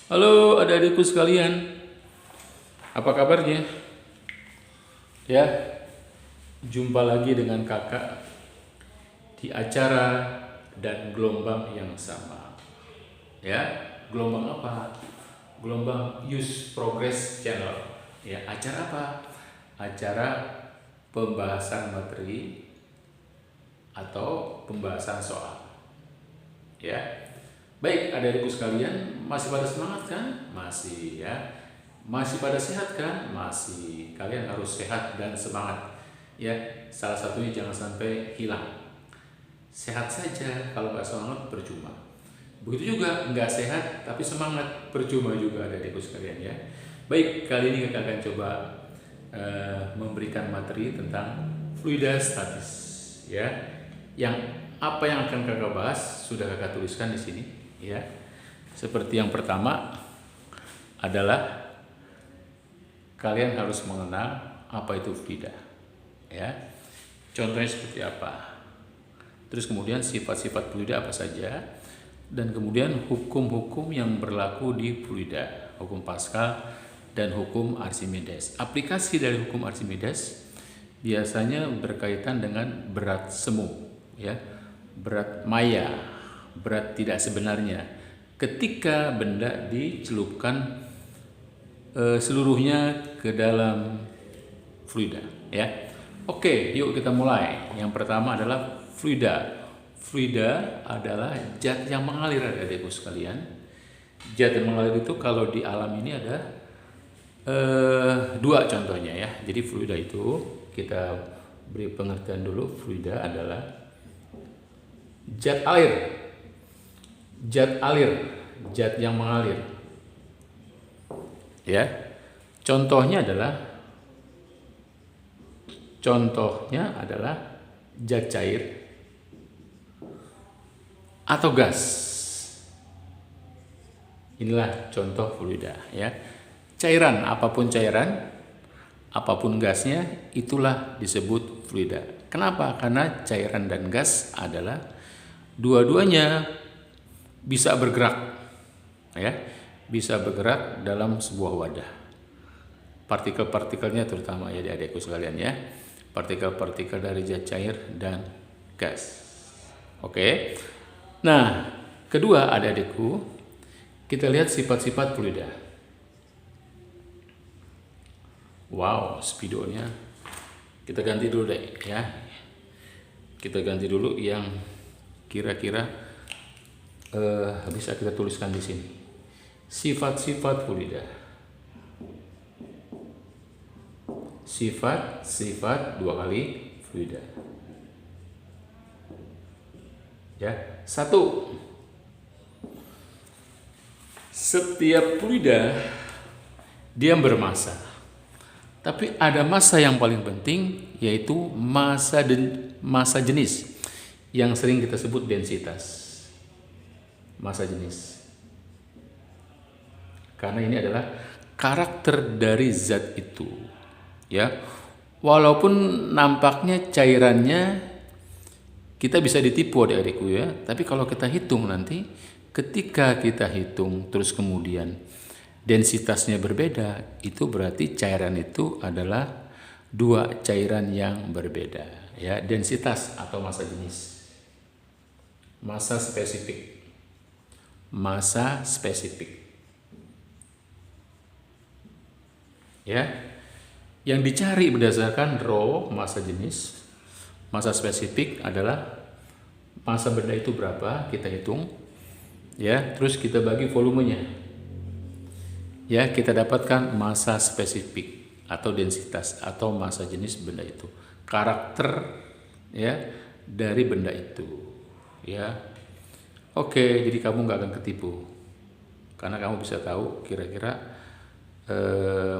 Halo adik-adikku sekalian, apa kabarnya? Ya, jumpa lagi dengan kakak di acara dan gelombang yang sama. Ya, gelombang apa? Gelombang Youth Progress Channel. Ya, acara apa? Acara pembahasan materi atau pembahasan soal. Ya, baik adik-adikku sekalian, masih pada semangat kan? Masih ya. Masih pada sehat kan? Masih. Kalian harus sehat dan semangat. Ya, salah satunya jangan sampai hilang. Sehat saja, kalau nggak semangat percuma. Begitu juga nggak sehat tapi semangat percuma juga adik-adikku sekalian ya. Baik, kali ini kita akan coba memberikan materi tentang fluida statis ya. Yang apa yang akan kakak bahas sudah kakak tuliskan di sini ya. Seperti yang pertama adalah kalian harus mengenal apa itu fluida ya. Contohnya seperti apa? Terus kemudian sifat-sifat fluida apa saja? Dan kemudian hukum-hukum yang berlaku di fluida, hukum Pascal dan hukum Archimedes. Aplikasi dari hukum Archimedes biasanya berkaitan dengan berat semu ya, berat maya, berat tidak sebenarnya ketika benda dicelupkan seluruhnya ke dalam fluida ya. Oke, yuk kita mulai. Yang pertama adalah fluida. Fluida adalah zat yang mengalir adik-adikku sekalian. Zat yang mengalir itu kalau di alam ini ada dua contohnya ya. Jadi fluida itu kita beri pengertian dulu. Fluida adalah zat air. Zat alir, zat yang mengalir. Ya. Contohnya adalah zat cair atau gas. Inilah contoh fluida ya. Cairan, apapun gasnya, itulah disebut fluida. Kenapa? Karena cairan dan gas adalah dua-duanya bisa bergerak ya, bisa bergerak dalam sebuah wadah. Partikel-partikelnya terutama ya adik-adikku sekalian ya. Partikel-partikel dari zat cair dan gas. Oke. Nah, kedua adik-adikku, kita lihat sifat-sifat fluida. Wow, speedonya kita ganti dulu deh ya. Kita ganti dulu yang kira-kira bisa kita tuliskan di sini. Sifat-sifat fluida. Sifat dua kali fluida. Ya, satu. Setiap fluida dia bermassa. Tapi ada massa yang paling penting, yaitu massa jenis yang sering kita sebut densitas. Massa jenis. Karena ini adalah karakter dari zat itu. Ya. Walaupun nampaknya cairannya kita bisa ditipu adik-adikku ya, tapi kalau kita hitung nanti, ketika kita hitung terus kemudian densitasnya berbeda, itu berarti cairan itu adalah dua cairan yang berbeda ya. Densitas atau massa jenis. Massa spesifik ya. Yang dicari berdasarkan rho, massa jenis. Massa spesifik adalah massa benda itu berapa, kita hitung ya, terus kita bagi volumenya ya, kita dapatkan massa spesifik atau densitas atau massa jenis benda itu, karakter ya dari benda itu ya. Oke, jadi kamu nggak akan ketipu karena kamu bisa tahu kira-kira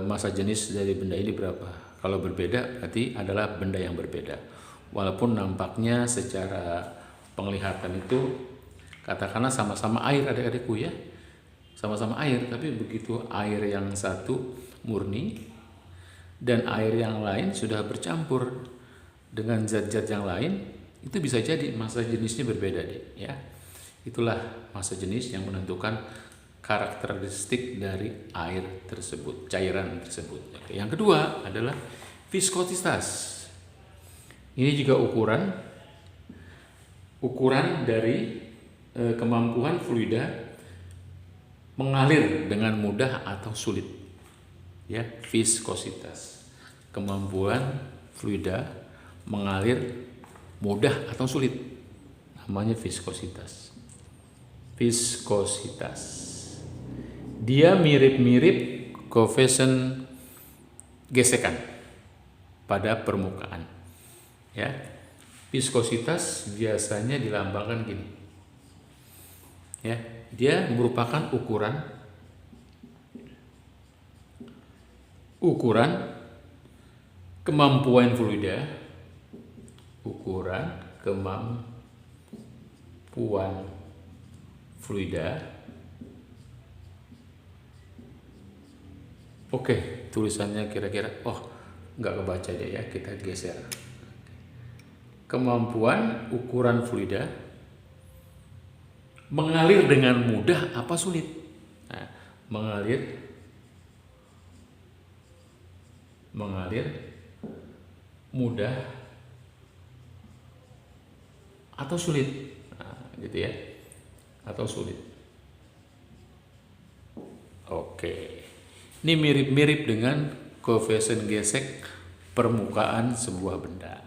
massa jenis dari benda ini berapa. Kalau berbeda berarti adalah benda yang berbeda. Walaupun nampaknya secara penglihatan itu katakanlah sama-sama air adik-adikku ya. Sama-sama air, tapi begitu air yang satu murni dan air yang lain sudah bercampur dengan zat-zat yang lain, itu bisa jadi massa jenisnya berbeda deh ya. Itulah massa jenis yang menentukan karakteristik dari air tersebut, cairan tersebut. Oke. Yang kedua adalah viskositas. Ini juga ukuran dari kemampuan fluida mengalir dengan mudah atau sulit. Ya, viskositas. Kemampuan fluida mengalir mudah atau sulit. Namanya viskositas. Viskositas. Dia mirip-mirip koefisien gesekan pada permukaan. Ya. Viskositas biasanya dilambangkan gini. Ya, dia merupakan ukuran kemampuan fluida, Oke, tulisannya kira-kira nggak kebaca deh ya, kita geser. Kemampuan ukuran fluida mengalir dengan mudah apa sulit? Nah, mengalir mudah atau sulit. Nah, gitu ya. Atau sulit. Oke. Ini mirip-mirip dengan koefisien gesek permukaan sebuah benda.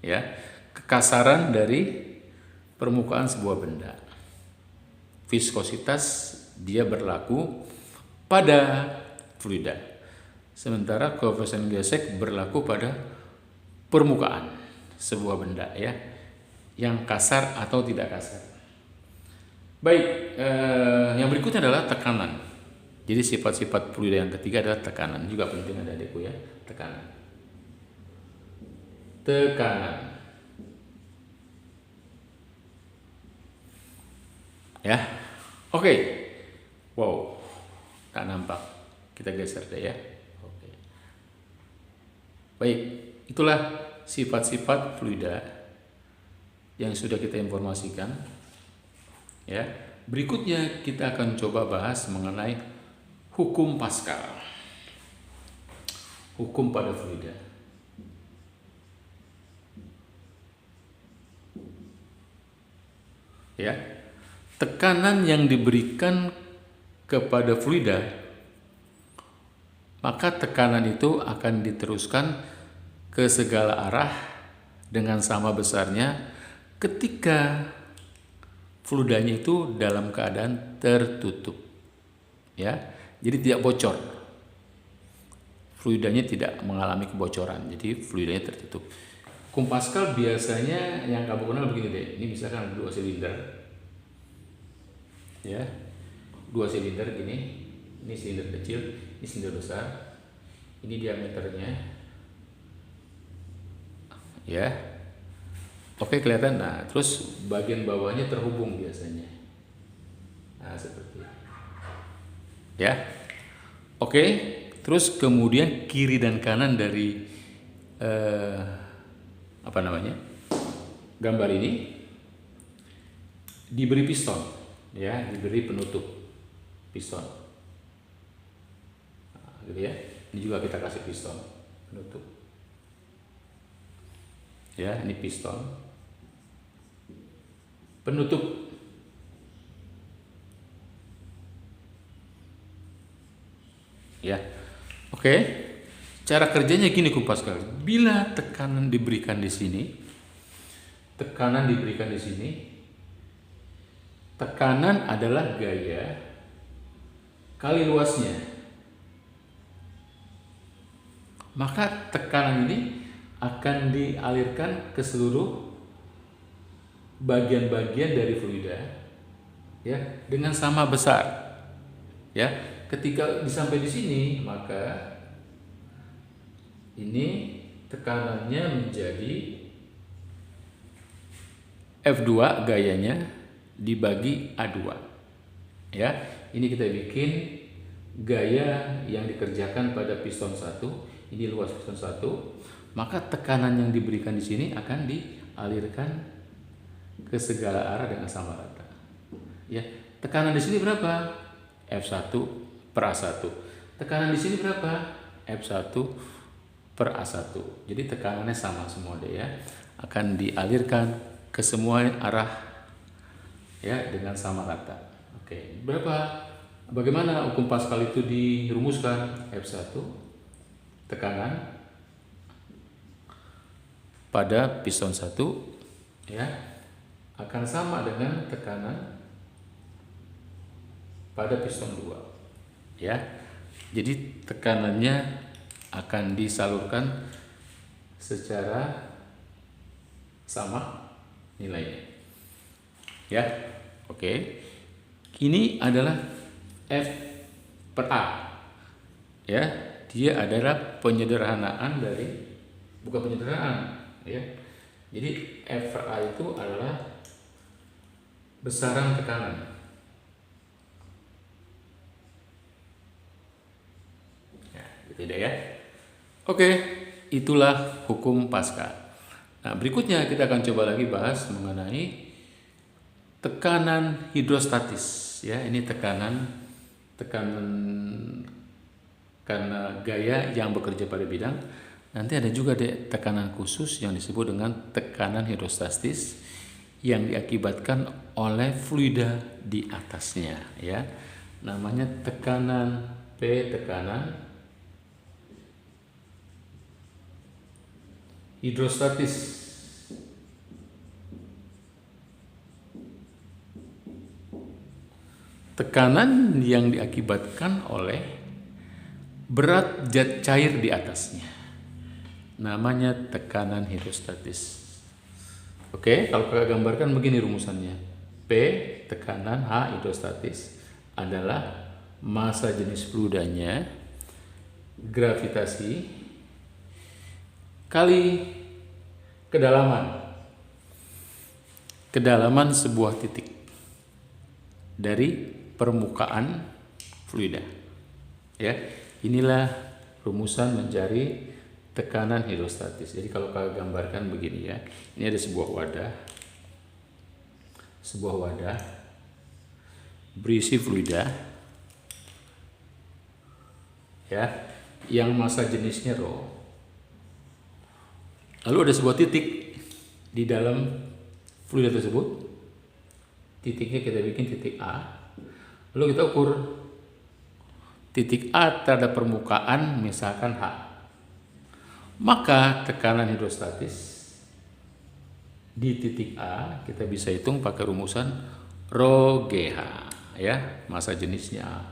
Ya. Kekasaran dari permukaan sebuah benda. Viskositas dia berlaku pada fluida. Sementara koefisien gesek berlaku pada permukaan sebuah benda, ya. Yang kasar atau tidak kasar. Baik, yang berikutnya adalah tekanan. Jadi sifat-sifat fluida yang ketiga adalah tekanan. Juga penting adik-adikku ya, tekanan. Ya, oke. Wow, tak nampak. Kita geser deh ya. Oke. Baik, itulah sifat-sifat fluida yang sudah kita informasikan. Ya, berikutnya kita akan coba bahas mengenai hukum Pascal. Hukum pada fluida. Ya. Tekanan yang diberikan kepada fluida, maka tekanan itu akan diteruskan ke segala arah dengan sama besarnya ketika fluidanya itu dalam keadaan tertutup. Ya, jadi tidak bocor. Fluidanya tidak mengalami kebocoran, jadi fluidanya tertutup. Hukum Pascal biasanya yang kamu kenal begini deh. Ini misalkan 2 silinder. Ya, 2 silinder gini. Ini silinder kecil, ini silinder besar. Ini diameternya. Ya. Oke, kelihatan. Nah, terus bagian bawahnya terhubung biasanya. Nah, seperti ini. Ya. Oke, terus kemudian kiri dan kanan dari gambar ini diberi piston, ya, diberi penutup piston. Nah, gitu ya. Ini juga kita kasih piston penutup. Ya, ini piston penutup. Ya. Oke. Cara kerjanya gini hukum Pascal. Bila tekanan diberikan di sini, tekanan adalah gaya kali luasnya. Maka tekanan ini akan dialirkan ke seluruh bagian-bagian dari fluida, ya, dengan sama besar. Ya, ketika sampai di sini, maka ini tekanannya menjadi F2 gayanya dibagi A2. Ya, ini kita bikin gaya yang dikerjakan pada piston 1. Ini luas piston 1. Maka tekanan yang diberikan di sini akan dialirkan ke segala arah dengan sama rata. Ya, tekanan di sini berapa? F1 per A1. Tekanan di sini berapa? F1 per A1. Jadi tekanannya sama semua deh ya. Akan dialirkan ke semua arah ya dengan sama rata. Oke, bagaimana hukum Pascal itu dirumuskan? F1 tekanan pada piston 1 ya akan sama dengan tekanan pada piston 2 ya. Jadi tekanannya akan disalurkan secara sama nilainya ya. Oke, ini adalah F per A ya. Dia adalah penyederhanaan dari, bukan penyederhanaan ya. Jadi F per A itu adalah besaran tekanan. Tidak ya. Oke, itulah hukum Pascal. Nah, berikutnya kita akan coba lagi bahas mengenai tekanan hidrostatis ya. Ini tekanan karena gaya yang bekerja pada bidang. Nanti ada juga tekanan khusus yang disebut dengan tekanan hidrostatis yang diakibatkan oleh fluida di atasnya ya. Namanya tekanan P, tekanan hidrostatis. Tekanan yang diakibatkan oleh berat zat cair di atasnya. Namanya tekanan hidrostatis. Oke, kalau kita gambarkan begini rumusannya. P, tekanan, H, hidrostatis adalah massa jenis fluidanya, gravitasi, kali kedalaman sebuah titik dari permukaan fluida ya. Inilah rumusan mencari tekanan hidrostatis. Jadi kalau kalian gambarkan begini ya, ini ada sebuah wadah berisi fluida ya, yang massa jenisnya rho. Lalu ada sebuah titik di dalam fluida tersebut. Titiknya kita bikin titik A. Lalu kita ukur titik A terhadap permukaan misalkan H. Maka tekanan hidrostatis di titik A kita bisa hitung pakai rumusan rho GH ya. Massa jenisnya A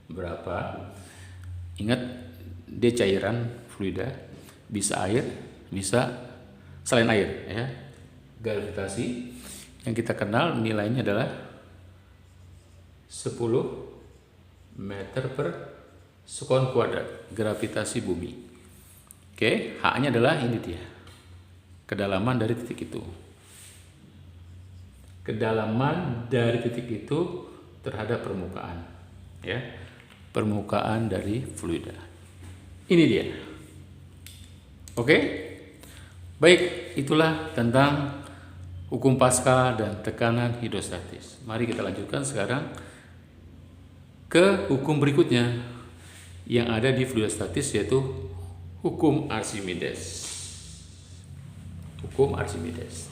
berapa? Ingat, dia cairan fluida, bisa air, bisa selain air ya. Gravitasi yang kita kenal nilainya adalah 10 meter per sekon kuadrat gravitasi bumi. Oke, H-nya adalah ini dia, kedalaman dari titik itu. Kedalaman dari titik itu terhadap permukaan ya, permukaan dari fluida. Ini dia. Oke, baik, itulah tentang hukum Pascal dan tekanan hidrostatis. Mari kita lanjutkan sekarang ke hukum berikutnya yang ada di fluidostatis, yaitu hukum Archimedes. Hukum Archimedes.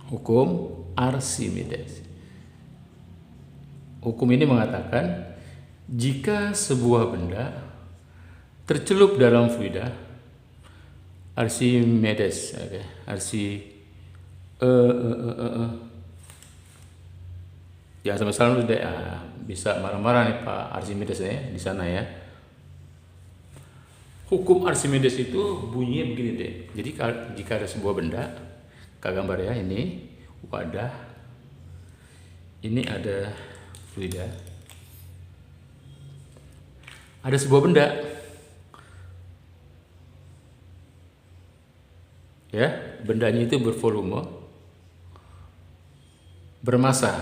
Hukum Archimedes. Hukum ini mengatakan jika sebuah benda tercelup dalam fluida, Archimedes, ya sama-sama sudah bisa marah-marah nih Pak Archimedes ya di sana ya. Hukum Archimedes itu bunyinya begini deh. Jadi jika ada sebuah benda, gambar ya, ini wadah, ini ada fluida, ada sebuah benda ya, bendanya itu bervolume, bermassa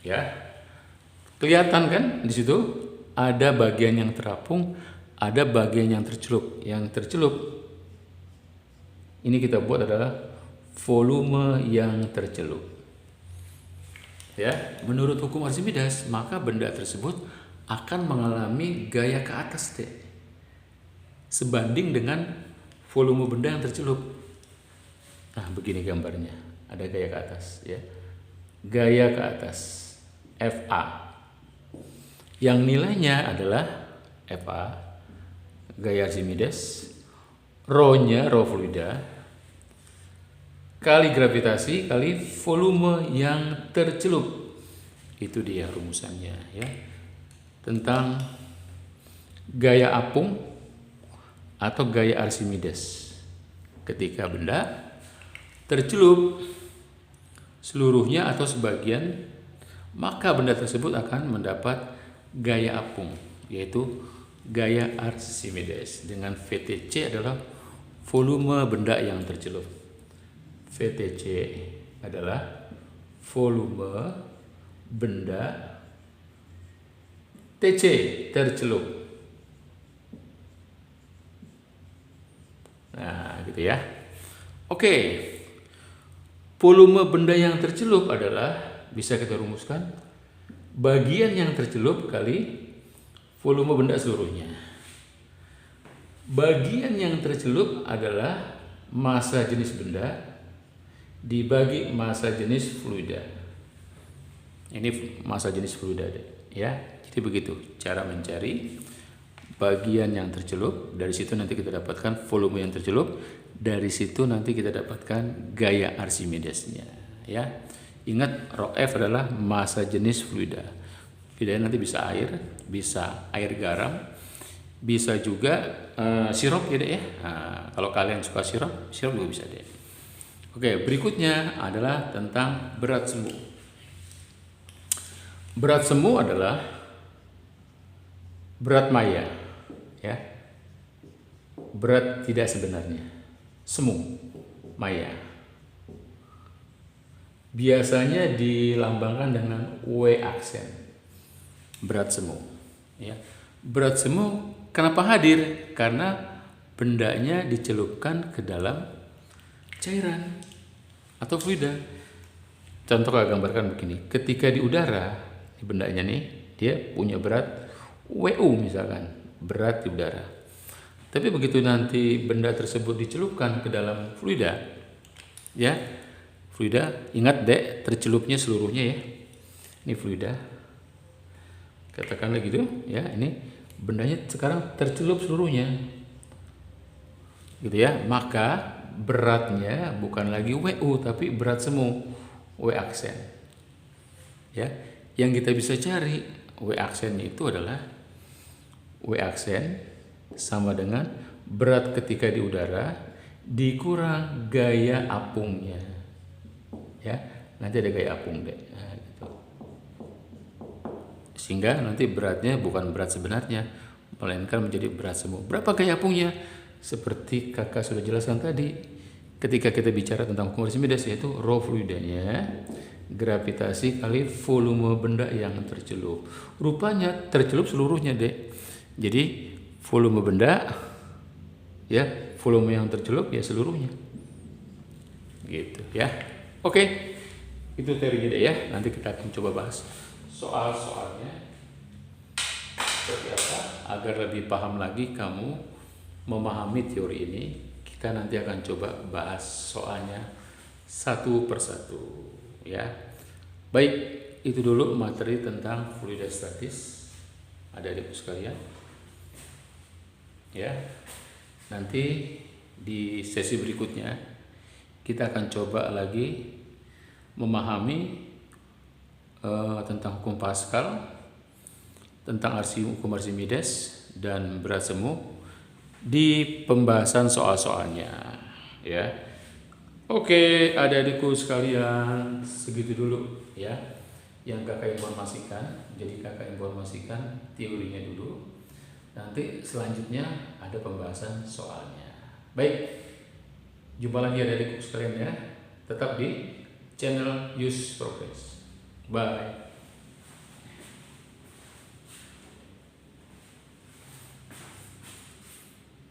ya. Kelihatan kan di situ ada bagian yang terapung, ada bagian yang tercelup. Yang tercelup ini kita buat adalah volume yang tercelup. ya, menurut hukum Archimedes, maka benda tersebut akan mengalami gaya ke atas deh, sebanding dengan volume benda yang tercelup. Nah, begini gambarnya, ada gaya ke atas, ya, gaya ke atas, FA, yang nilainya adalah FA, gaya Archimedes, rho-nya, rho fluida, kali gravitasi kali volume yang tercelup. Itu dia rumusannya, ya, tentang gaya apung atau gaya Archimedes. Ketika benda tercelup seluruhnya atau sebagian, maka benda tersebut akan mendapat gaya apung, yaitu gaya Archimedes, dengan VTC adalah volume benda yang tercelup. VTC adalah volume benda, TC tercelup. Nah, gitu ya. Oke. Volume benda yang tercelup adalah, bisa kita rumuskan, bagian yang tercelup kali volume benda seluruhnya. Bagian yang tercelup adalah massa jenis benda dibagi massa jenis fluida. Ini massa jenis fluida, ya. Jadi begitu cara mencari bagian yang tercelup. Dari situ nanti kita dapatkan volume yang tercelup. Dari situ nanti kita dapatkan gaya Archimedesnya, ya. Ingat, rho F adalah massa jenis fluida. Fluida nanti bisa air garam, bisa juga sirup, ya deh, ya. Nah, kalau kalian suka sirup juga bisa deh. Oke, berikutnya adalah tentang berat semu. Berat semu adalah berat maya, ya. Berat tidak sebenarnya. Semu, maya. Biasanya dilambangkan dengan W aksen. Berat semu, ya. Berat semu kenapa hadir? Karena bendanya dicelupkan ke dalam cairan atau fluida. Contoh saya gambarkan begini. Ketika di udara, bendanya nih, dia punya berat WU misalkan, berat di udara. Tapi begitu nanti benda tersebut dicelupkan ke dalam fluida, ya, fluida, ingat dek, tercelupnya seluruhnya, ya. Ini fluida, katakanlah gitu, ya. Ini bendanya sekarang tercelup seluruhnya, gitu ya. Maka beratnya bukan lagi WU tapi berat semu, W aksen, ya. Yang kita bisa cari W aksennya itu adalah W aksen sama dengan berat ketika di udara dikurang gaya apungnya, ya. Nanti ada gaya apung deh, nah, gitu. Sehingga nanti beratnya bukan berat sebenarnya, melainkan menjadi berat semu. Berapa gaya apungnya? Seperti kakak sudah jelaskan tadi, ketika kita bicara tentang hukum Archimedes, yaitu rho fluidanya, gravitasi kali volume benda yang tercelup. Rupanya tercelup seluruhnya deh. Jadi volume benda, ya, volume yang tercelup ya seluruhnya, gitu ya. Oke, itu teorinya deh, ya. Nanti kita akan coba bahas soal-soalnya seperti apa agar lebih paham lagi kamu memahami teori ini. Kita nanti akan coba bahas soalnya satu persatu, ya. Baik, itu dulu materi tentang fluida statis, adik-adikku sekalian. Ya, nanti di sesi berikutnya kita akan coba lagi memahami tentang hukum Pascal, tentang hukum Archimedes dan berat semu di pembahasan soal-soalnya, ya. Oke, adik-adikku sekalian, segitu dulu, ya, yang kakak informasikan. Jadi kakak informasikan teorinya dulu. Nanti selanjutnya ada pembahasan soalnya. Baik, jumpa lagi adik-adikku sekalian, ya. Tetap di channel Use Progress. Bye.